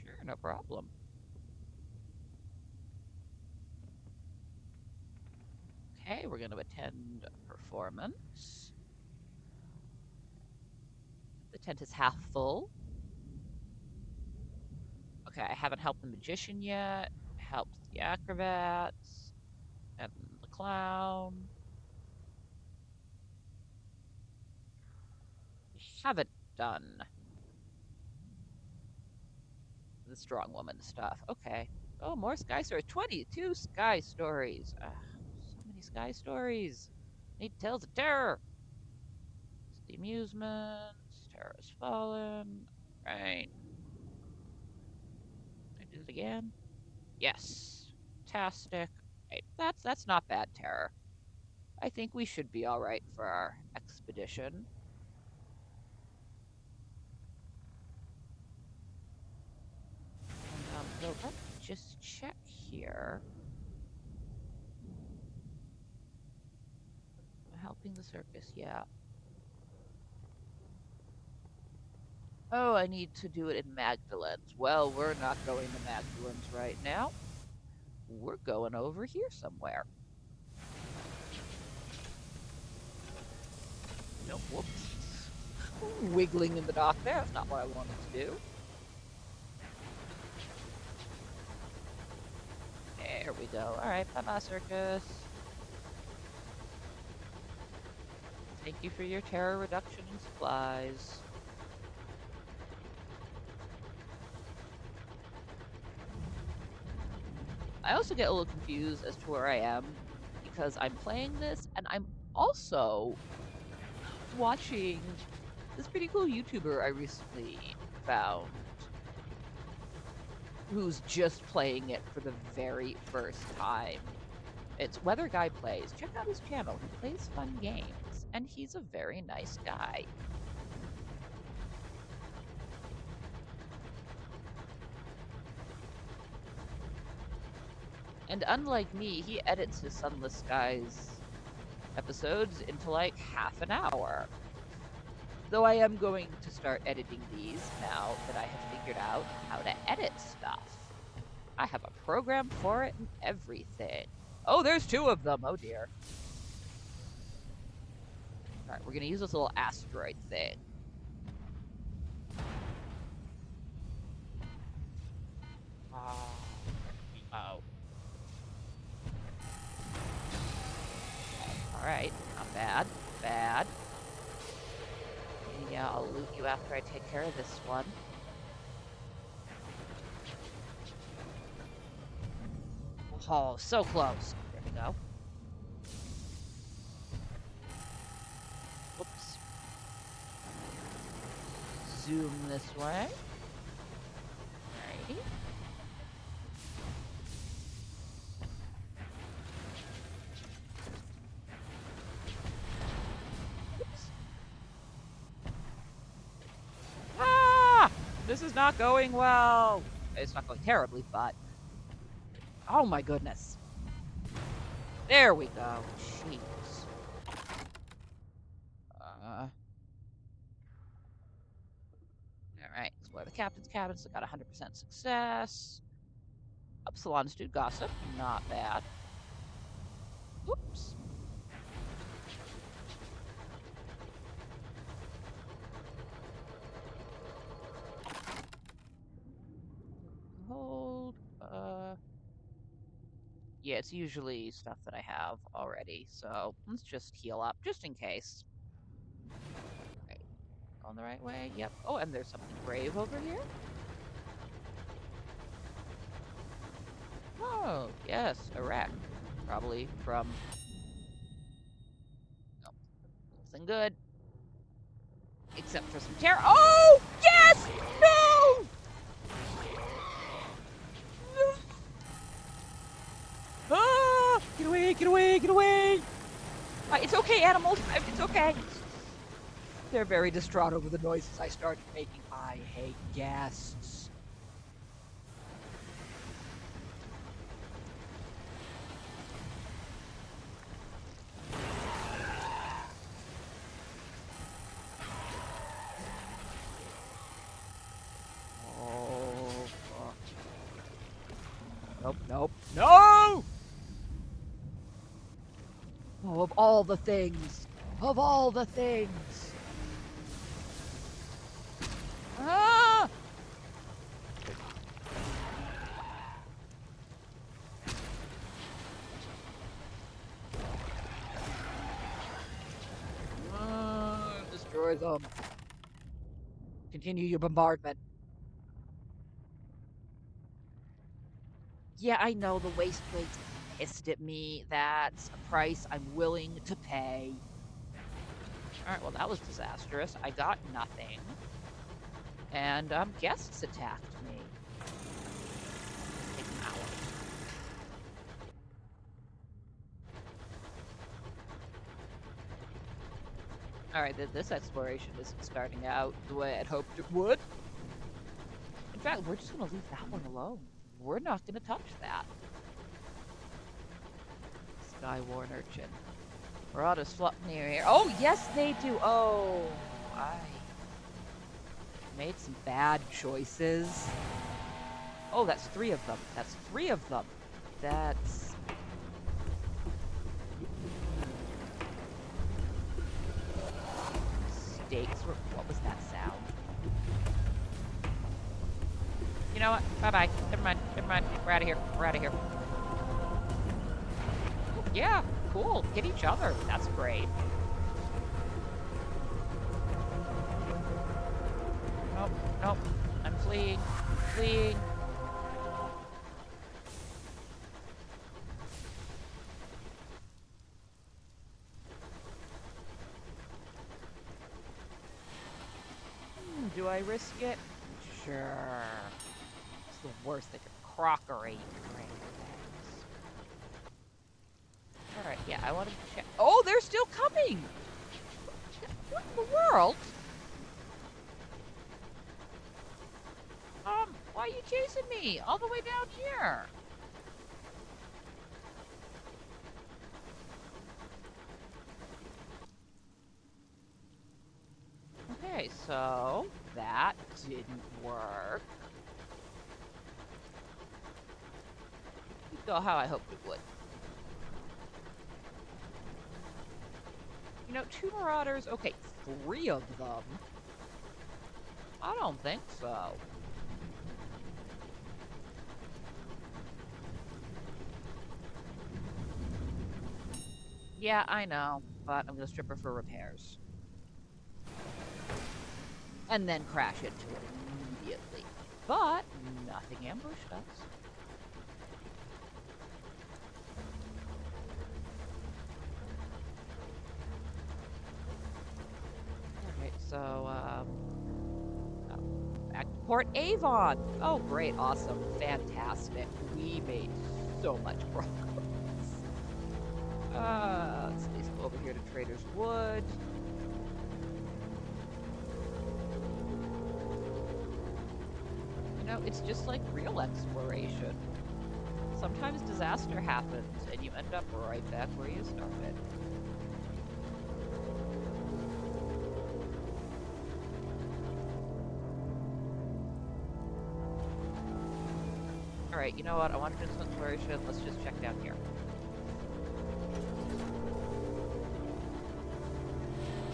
Sure, no problem. Okay, we're going to attend a performance. The tent is half full. Okay, I haven't helped the magician yet. Helped the acrobats and the clown. Haven't done the strong woman stuff. Okay. Oh, more sky stories. 22 sky stories. So many sky stories. Need tales of terror. It's the amusement. Terror has fallen. Right. I did it again. Yes. Fantastic. Right. That's not bad terror. I think we should be all right for our expedition. So let's just check here. Helping the circus, yeah. Oh, I need to do it in Magdalene's. Well, we're not going to Magdalene's right now. We're going over here somewhere. No, whoops. Wiggling in the dock there. That's not what I wanted to do. There we go. All right, bye-bye, circus. Thank you for your terror reduction and supplies. I also get a little confused as to where I am because I'm playing this and I'm also watching this pretty cool YouTuber I recently found who's just playing it for the very first time. It's Weather Guy Plays. Check out his channel. He plays fun games, and he's a very nice guy. And unlike me, he edits his Sunless Skies episodes into like half an hour. Though I am going to start editing these now that I have figured out how to edit stuff. I have a program for it and everything. Oh, there's two of them. Oh dear. Alright, we're gonna use this little asteroid thing. Oh. Alright, not bad. Bad. Yeah, I'll loot you after I take care of this one. Oh, so close. There we go. Whoops. Zoom this way. Alrighty. Oops. Ah! This is not going well. It's not going terribly, but... Oh my goodness. There we go. Jeez. Alright, explore the captain's cabin, so got 100% success. Upsilon Stewed Gossip, not bad. Oops. Hold, yeah, it's usually stuff that I have already, so let's just heal up, just in case. Right. Going the right way? Yep. Oh, and there's something brave over here? Oh, yes, a wreck. Probably from... Nope. Nothing good. Except for some terror. Oh! Yes! No! Ah! Get away, get away, get away! It's okay, animals. It's okay. They're very distraught over the noises I started making. I hate guests. Oh, fuck. Nope, nope. No! Oh, of all the things. Of all the things. Ah! Destroy them. Continue your bombardment. Yeah, I know the waste weight's pissed at me. That's a price I'm willing to pay. Alright, well that was disastrous. I got nothing. And, guests attacked me. Take them out. Alright, this exploration isn't starting out the way I'd hoped it would. In fact, we're just gonna leave that one alone. We're not gonna touch that. Skywarn Urchin. Marauders flock near here. Oh, yes, they do. Oh, I made some bad choices. Oh, that's 3 of them. That's 3 of them. That's... Stakes. What was that sound? You know what? Bye-bye. Never mind. Never mind. We're out of here. We're out of here. Yeah, cool. Get each other. That's great. Nope. Nope. I'm fleeing. Fleeing. Do I risk it? Sure. It's the worst thing. Crockery. Alright, yeah, I want to check. Oh, they're still coming! What in the world? Why are you chasing me? All the way down here. Okay, so that didn't work. Didn't go how I hoped it would. Two marauders. Okay, three of them. I don't think so. Yeah, I know, but I'm gonna strip her for repairs. And then crash into it immediately. But nothing ambushed us. Alright, so, back to Port Avon. Oh, great, awesome, fantastic. We made so much progress. Let's go over here to Trader's Wood. It's just like real exploration. Sometimes disaster happens and you end up right back where you started. Alright, you know what? I want to do some exploration. Let's just check down here.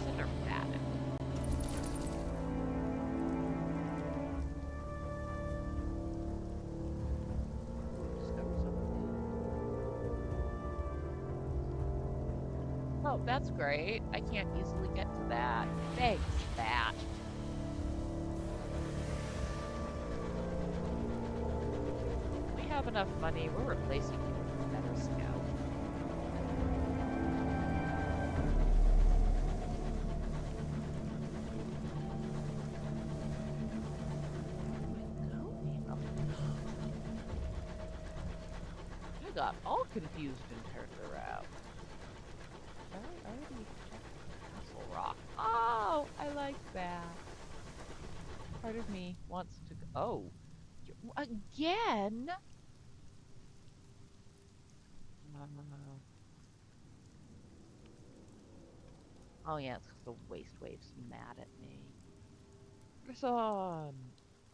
Send our bat in. Oh, that's great. I can't easily get to that. Thanks, bat. We have enough money. We're replacing you with a better scout. I got all confused and turned around. I already checked Castle Rock. Oh, I like that. Part of me wants to go. Oh, again? Oh yeah, it's 'cause the waste wave's mad at me. Son.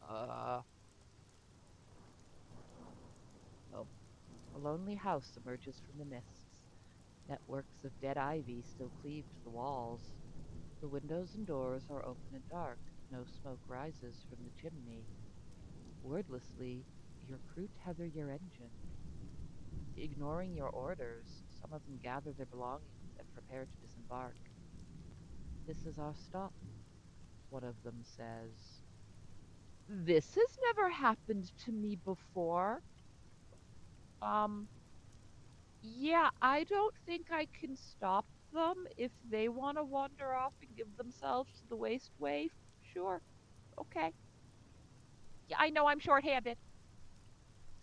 Oh, a lonely house emerges from the mists. Networks of dead ivy still cleave to the walls. The windows and doors are open and dark. No smoke rises from the chimney. Wordlessly, your crew tether your engine. Ignoring your orders, some of them gather their belongings and prepare to disembark. This is our stop, one of them says. This has never happened to me before. Yeah, I don't think I can stop them if they want to wander off and give themselves to the waste wave. Sure, okay. Yeah, I know I'm short-handed.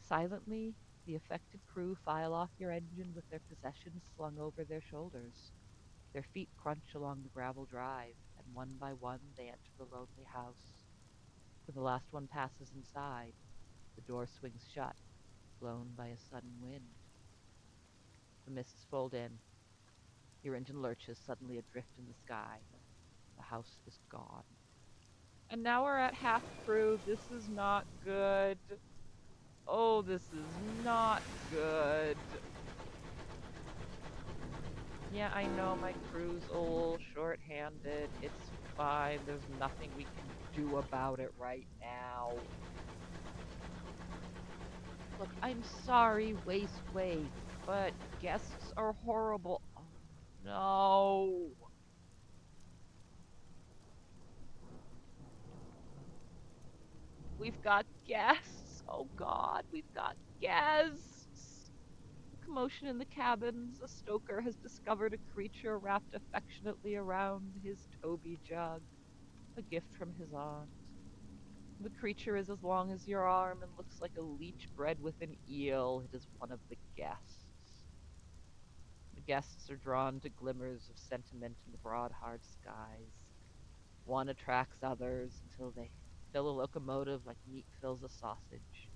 Silently, the affected crew file off your engine with their possessions slung over their shoulders. Their feet crunch along the gravel drive, and one by one they enter the lonely house. When the last one passes inside, the door swings shut, blown by a sudden wind. The mists fold in. Your engine lurches, suddenly adrift in the sky. The house is gone. And now we're at half crew. This is not good. Oh, this is not good. Yeah, I know my crew's old, short-handed. It's fine. There's nothing we can do about it right now. Look, I'm sorry, Waste Wave, but guests are horrible. Oh, no. We've got guests. Oh, God, we've got guests. Commotion in the cabins. A stoker has discovered a creature wrapped affectionately around his Toby jug, a gift from his aunt. The creature is as long as your arm and looks like a leech bred with an eel. It is one of the guests. The guests are drawn to glimmers of sentiment in the broad, hard skies. One attracts others until they fill a locomotive like meat fills a sausage.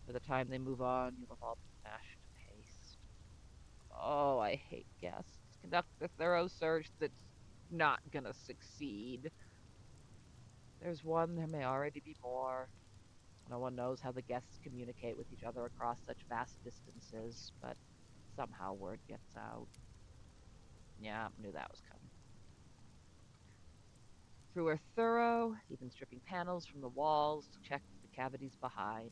By the time they move on, you'll have all been mashed to paste. Oh, I hate guests. Conduct a thorough search that's not gonna succeed. There's one, there may already be more. No one knows how the guests communicate with each other across such vast distances, but somehow word gets out. Yeah, knew that was coming. Crew are thorough, even stripping panels from the walls to check the cavities behind.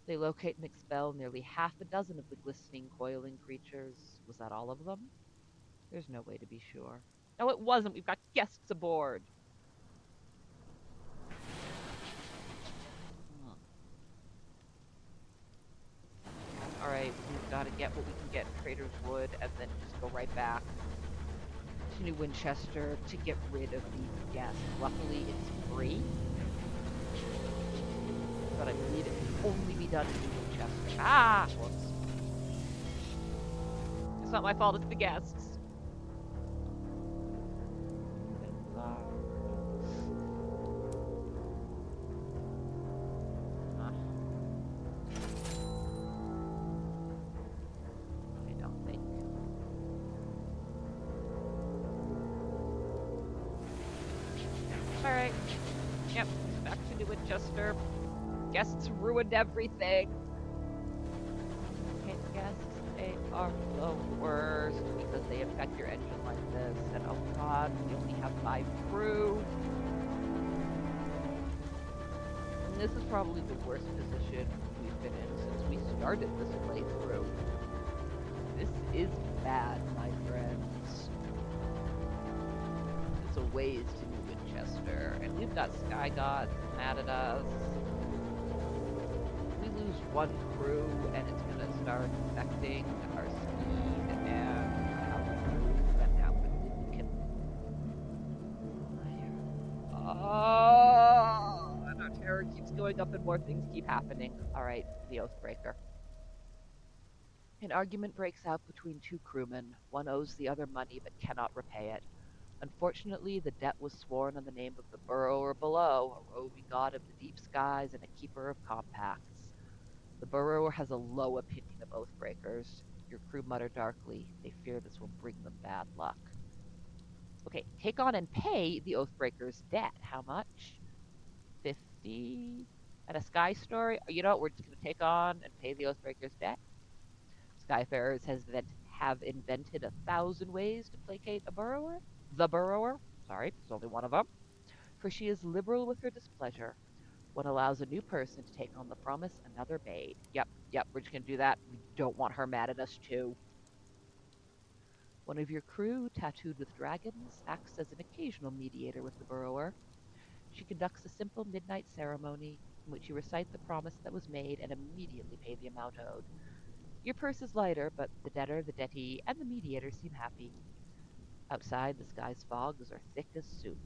They locate and expel nearly half a dozen of the glistening, coiling creatures. Was that all of them? There's no way to be sure. No, it wasn't. We've got guests aboard. Hmm. All right, we've got to get what we can get in Trader's Wood and then just go right back to New Winchester to get rid of these guests. Luckily, it's free, but I believe it can only be done in New Winchester. Ah! Whoops. It's not my fault, it's the guests. I don't think. Alright. Yep, back to New Winchester. Guests ruined everything. Okay, guests, they are the worst because they affect your engine like this. And oh god, we only have 5 crew. And this is probably the worst position we've been in since we started this playthrough. This is bad, my friends. It's a ways to New Winchester, and we've got Sky Gods mad at us. We lose 1 crew, and it's gonna start affecting our speed and how we move, and how quickly we can. Oh, and our terror keeps going up, and more things keep happening. All right, the Oathbreaker. An argument breaks out between 2 crewmen. One owes the other money but cannot repay it. Unfortunately, the debt was sworn on the name of the Burrower below, a roving god of the deep skies and a keeper of compacts. The Burrower has a low opinion of Oathbreakers. Your crew mutter darkly. They fear this will bring them bad luck. Okay, take on and pay the Oathbreaker's debt. How much? 50? And a Sky Story? You know what? We're just going to take on and pay the Oathbreaker's debt. Skyfarers have invented 1,000 ways to placate a burrower. The Burrower. Sorry, there's only one of them. For she is liberal with her displeasure. One allows a new person to take on the promise another made. Yep, we're just going to do that. We don't want her mad at us, too. One of your crew, tattooed with dragons, acts as an occasional mediator with the Burrower. She conducts a simple midnight ceremony in which you recite the promise that was made and immediately pay the amount owed. Your purse is lighter, but the debtor, the dettee, and the mediator seem happy. Outside, the sky's fogs are thick as soup.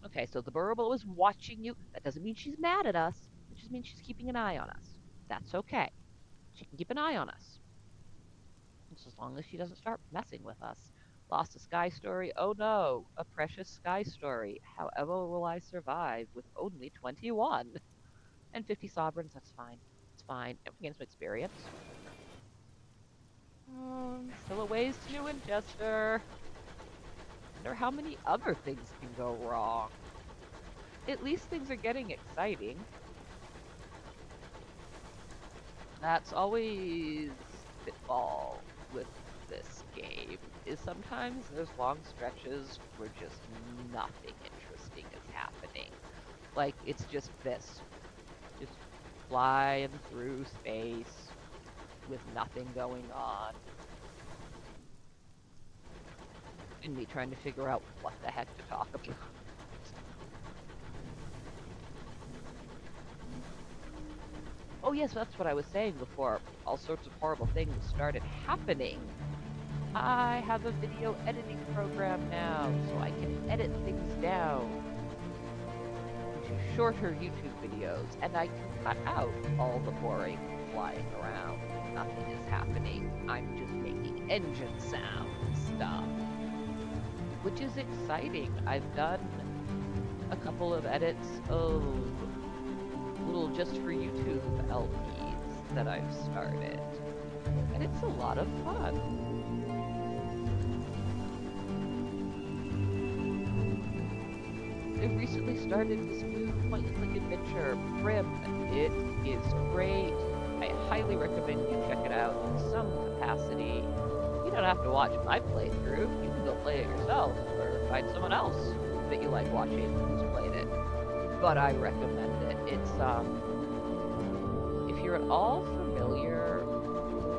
Okay, so the Burrower is watching you. That doesn't mean she's mad at us. It just means she's keeping an eye on us. That's okay. She can keep an eye on us. Just as long as she doesn't start messing with us. Lost a Sky Story? Oh no, a precious Sky Story. However will I survive with only 21? And 50 sovereigns, that's fine. It's fine. It gains some experience. Still a ways to New Winchester. Wonder how many other things can go wrong. At least things are getting exciting. That's always pitfall with this game, is sometimes there's long stretches where just nothing interesting is happening. Like, it's just this. Just flying through space with nothing going on. And me trying to figure out what the heck to talk about. Oh yes, that's what I was saying before. All sorts of horrible things started happening. I have a video editing program now, so I can edit things down into shorter YouTube videos, and I can cut out all the boring flying around. Nothing is happening. I'm just making engine sound stuff, which is exciting. I've done a couple of edits of little just for YouTube LPs that I've started, and it's a lot of fun. I've recently started this new point-and-click adventure, Prim. It is great. I highly recommend you check it out in some capacity. you don't have to watch my playthrough. You can go play it yourself or find someone else that you like watching who's played it. But I recommend it. It's if you're at all familiar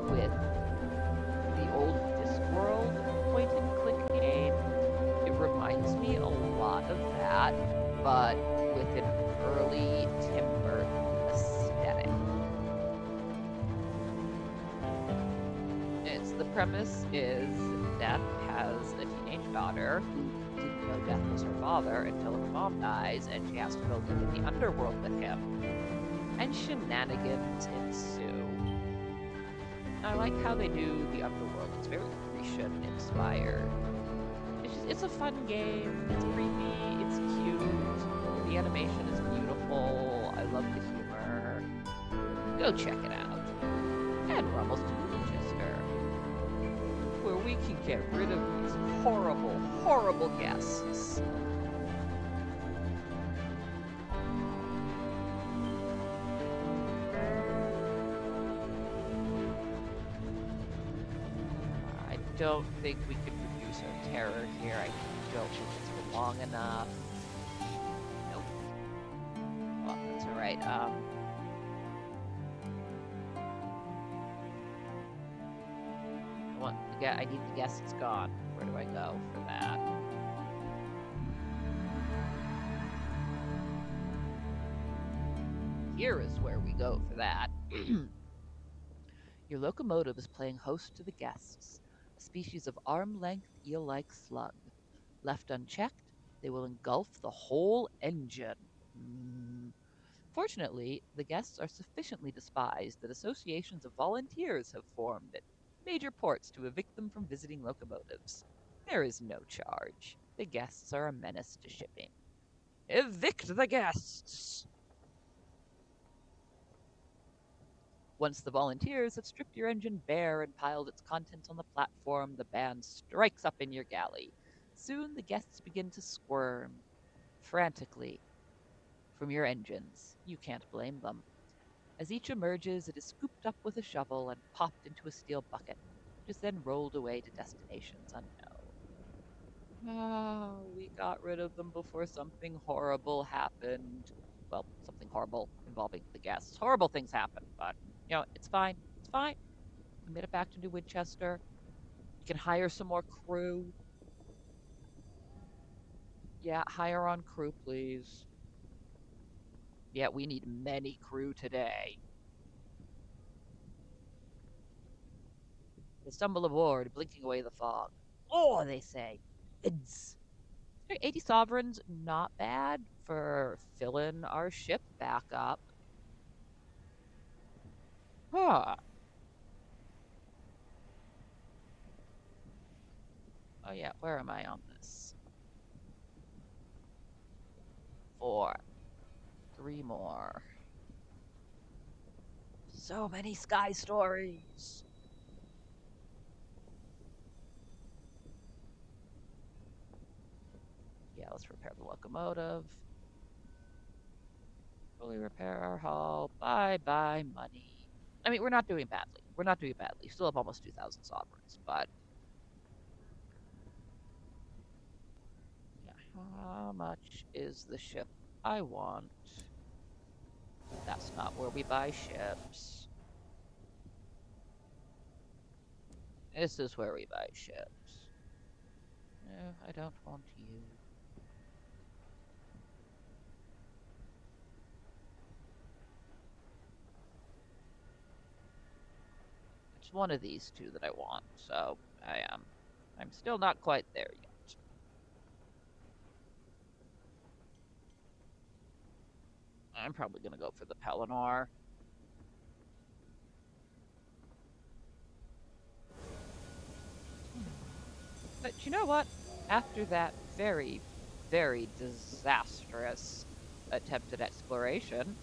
with the old Discworld point and click game, it reminds me a lot of that, but with an early Tim Burton aesthetic. The premise is Dad has a teenage daughter who didn't know Death was her father until her mom dies, and she has to go live in the underworld with him. And shenanigans ensue. I like how they do the underworld. It's very Grecian inspired. It's a fun game. It's creepy. It's cute. The animation is beautiful. I love the humor. Go check it out. And we're almost to Winchester, where we can get rid of these horrible, horrible guests. I don't think we could reduce our terror here. I don't think it's been long enough. Nope. Well, that's alright. I need the guests gone. Where do I go for that? Here is where we go for that. Your locomotive is playing host to the guests, a species of arm-length eel-like slug. Left unchecked, they will engulf the whole engine. Fortunately, the guests are sufficiently despised that associations of volunteers have formed at major ports to evict them from visiting locomotives. There is no charge. The guests are a menace to shipping. Evict the guests! Once the volunteers have stripped your engine bare and piled its contents on the platform, the band strikes up in your galley. Soon the guests begin to squirm frantically from your engines. You can't blame them. As each emerges, it is scooped up with a shovel and popped into a steel bucket, which is then rolled away to destinations unknown. We got rid of them before something horrible happened. Well, something horrible involving the guests. Horrible things happen, but, it's fine. It's fine. We made it back to New Winchester. You can hire some more crew. Yeah, hire on crew, please. Yeah, we need many crew today. They stumble aboard, blinking away the fog. Oh, they say. It's 80 sovereigns, not bad for filling our ship back up. Huh. Oh yeah, where am I on this? 4. 3 more. So many sky stories. Yeah, let's repair the locomotive. Fully repair our hull. Bye-bye money. I mean, we're not doing badly. We're not doing badly. Still have almost 2,000 sovereigns, but... yeah, how much is the ship I want? That's not where we buy ships. This is where we buy ships. No, I don't want you. It's one of these two that I want, so I'm still not quite there yet. I'm probably gonna go for the Pelennor. But you know what? After that very, very disastrous attempt at exploration,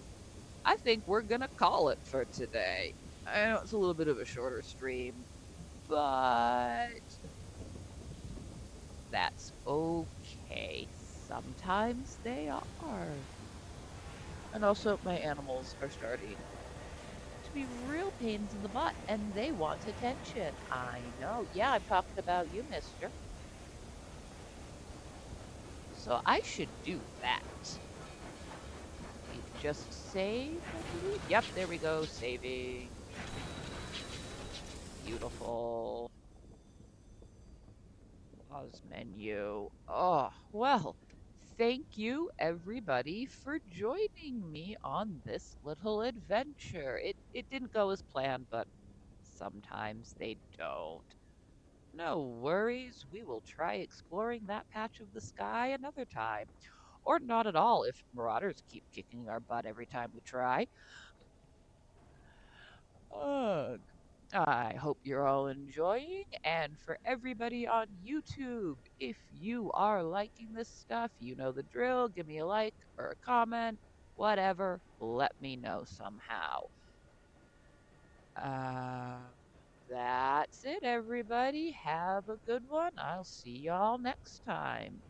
I think we're gonna call it for today. I know it's a little bit of a shorter stream, but that's okay. Sometimes they are. And also, my animals are starting to be real pains in the butt, and they want attention. I know. Yeah, I'm talking about you, mister. So I should do that. Let me just save, I believe. Yep, there we go. Saving. Beautiful. Pause menu. Oh, well, thank you everybody for joining me on this little adventure. It didn't go as planned, but sometimes they don't. No worries. We will try exploring that patch of the sky another time. Or not at all if marauders keep kicking our butt every time we try. Ugh. I hope you're all enjoying. And for everybody on YouTube, if you are liking this stuff, you know the drill. Give me a like or a comment, whatever. Let me know somehow. Uh, that's it, everybody. Have a good one. I'll see y'all next time.